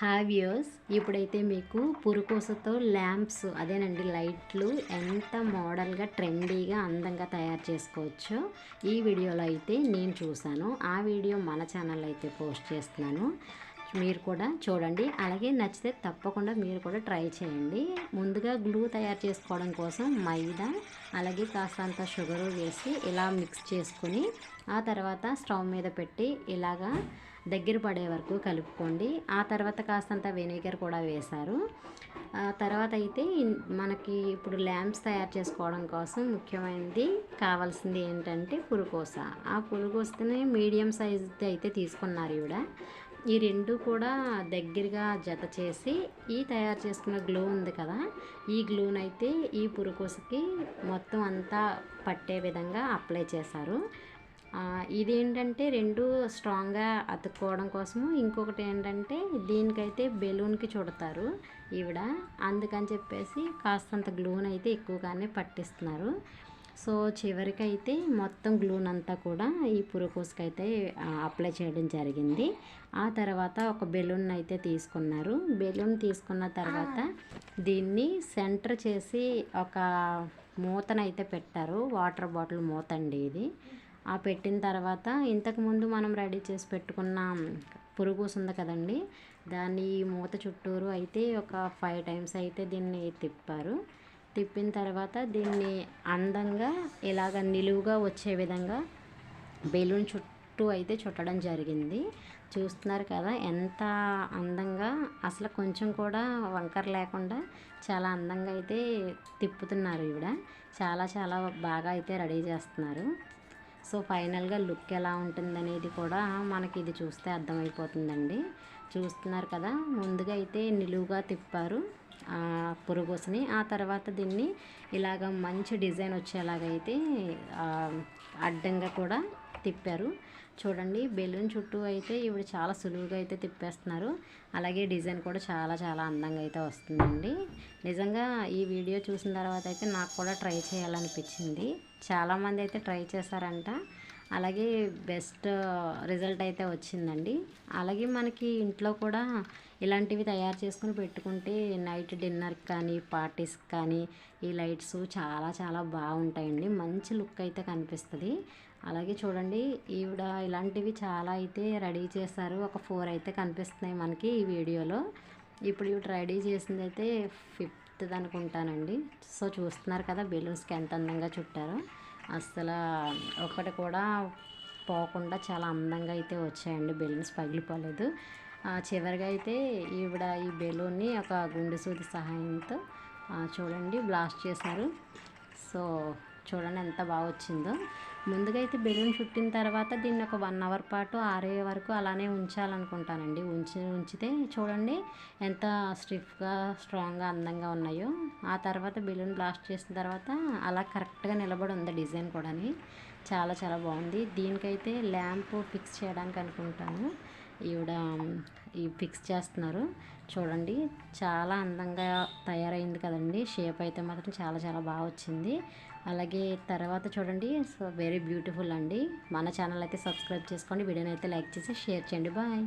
Hi viewers, ఇప్పుడైతే మీకు పురుకోసతో lamps అదేనండి లైట్లు ఎంత మోడల్గా ట్రెండీగా అందంగా తయారు చేసుకోవచ్చో ఈ వీడియోలో అయితే నేను చూశాను. ఆ వీడియో మన ఛానల్లో అయితే పోస్ట్ చేస్తున్నాను. మీరు కూడా చూడండి. అలాగే నచ్చితే తప్పకుండా మీరు కూడా ట్రై చేయండి. ముందుగా గ్లూ తయారు చేసుకోవడం కోసం మైదా అలాగే కాస్తంత షుగరు వేసి ఇలా మిక్స్ చేసుకుని ఆ తర్వాత స్టవ్ మీద పెట్టి ఇలాగా దగ్గర పడే వరకు కలుపుకోండి. ఆ తర్వాత కాస్తంత వెనిగర్ కూడా వేశారు. తర్వాత అయితే మనకి ఇప్పుడు ల్యాంప్స్ తయారు చేసుకోవడం కోసం ముఖ్యమైనది కావాల్సింది ఏంటంటే పురుకోస. ఆ పురుకోసని మీడియం సైజ్ అయితే తీసుకున్నారు ఈవిడ. ఈ రెండు కూడా దగ్గరగా జత చేసి ఈ తయారు చేసుకున్న గ్లూ ఉంది కదా, ఈ గ్లూనైతే ఈ పురుకోసకి మొత్తం అంతా పట్టే విధంగా అప్లై చేశారు. ఇదేంటంటే రెండు స్ట్రాంగ్గా అతుక్కోవడం కోసము. ఇంకొకటి ఏంటంటే దీనికైతే బెలూన్కి చుడతారు ఈవిడ, అందుకని చెప్పేసి కాస్తంత గ్లూనైతే ఎక్కువగానే పట్టిస్తున్నారు. సో చివరికైతే మొత్తం గ్లూనంతా కూడా ఈ పురుకోసకైతే అప్లై చేయడం జరిగింది. ఆ తర్వాత ఒక బెలూన్ అయితే తీసుకున్నారు. బెలూన్ తీసుకున్న తర్వాత దీన్ని సెంటర్ చేసి ఒక మూతనైతే పెట్టారు. వాటర్ బాటిల్ మూత అండి ఇది. ఆ పెట్టిన తర్వాత ఇంతకుముందు మనం రెడీ చేసి పెట్టుకున్న పురుగూసు ఉంది కదండి, దాన్ని ఈ మూత చుట్టూరు అయితే ఒక 5 టైమ్స్ అయితే దీన్ని తిప్పారు. తిప్పిన తర్వాత దీన్ని అందంగా ఇలాగ నిలువుగా వచ్చే విధంగా బెలూన్ చుట్టూ అయితే చుట్టడం జరిగింది. చూస్తున్నారు కదా ఎంత అందంగా, అసలు కొంచెం కూడా వంకర లేకుండా చాలా అందంగా అయితే తిప్పుతున్నారు ఈవిడ. చాలా చాలా బాగా అయితే రెడీ చేస్తున్నారు. సో ఫైనల్గా లుక్ ఎలా ఉంటుందనేది కూడా మనకి ఇది చూస్తే అర్థమైపోతుందండి. చూస్తున్నారు కదా, ముందుగా అయితే నిలువుగా తిప్పారు పురుగూసని. ఆ తర్వాత దీన్ని ఇలాగ మంచి డిజైన్ వచ్చేలాగైతే అడ్డంగా కూడా తిప్పారు. చూడండి, బెలూన్ చుట్టూ అయితే ఇవి చాలా సులువుగా అయితే తిప్పేస్తున్నారు. అలాగే డిజైన్ కూడా చాలా చాలా అందంగా అయితే వస్తుందండి. నిజంగా ఈ వీడియో చూసిన తర్వాత అయితే నాకు కూడా ట్రై చేయాలనిపించింది. చాలామంది అయితే ట్రై చేశారంట. అలాగే బెస్ట్ రిజల్ట్ అయితే వచ్చిందండి. అలాగే మనకి ఇంట్లో కూడా ఇలాంటివి తయారు చేసుకుని పెట్టుకుంటే నైట్ డిన్నర్కి కానీ పార్టీస్కి కానీ ఈ లైట్స్ చాలా చాలా బాగుంటాయండి. మంచి లుక్ అయితే కనిపిస్తుంది. అలాగే చూడండి, ఈవిడ ఇలాంటివి చాలా అయితే రెడీ చేశారు. ఒక 4 అయితే కనిపిస్తున్నాయి మనకి ఈ వీడియోలో. ఇప్పుడు ఈవిడ రెడీ చేసింది అయితే 5th అనుకుంటానండి. సో చూస్తున్నారు కదా బెలూన్స్కి ఎంత అందంగా చుట్టారో. అస్సలు ఒకటి కూడా పోకుండా చాలా అందంగా అయితే వచ్చాయండి. బెలూన్స్ పగిలిపోలేదు. చివరిగా అయితే ఈవిడ ఈ బెలూన్ని ఒక గుండె సూది సహాయంతో చూడండి బ్లాస్ట్ చేశారు. సో చూడండి ఎంత బాగా వచ్చిందో. ముందుగా అయితే బెలూన్ చుట్టిన తర్వాత దీన్ని ఒక 1 అవర్ పాటు ఆరే వరకు అలానే ఉంచాలనుకుంటానండి. ఉంచితే చూడండి ఎంత స్టిఫ్గా స్ట్రాంగ్గా అందంగా ఉన్నాయో. ఆ తర్వాత బెలూన్ బ్లాస్ట్ చేసిన తర్వాత అలా కరెక్ట్గా నిలబడి ఉంది డిజైన్ కూడా. చాలా చాలా బాగుంది. దీనికైతే ల్యాంప్ ఫిక్స్ చేయడానికి అనుకుంటాను ఈవిడ ఈ ఫిక్స్ చేస్తున్నారు. చూడండి చాలా అందంగా తయారైంది కదండి. షేప్ అయితే మాత్రం చాలా చాలా బాగా వచ్చింది. అలాగే తర్వాత చూడండి, సో వెరీ బ్యూటిఫుల్ అండి. మన ఛానల్ అయితే సబ్స్క్రైబ్ చేసుకోండి. వీడియోని అయితే లైక్ చేసి షేర్ చేయండి. బాయ్.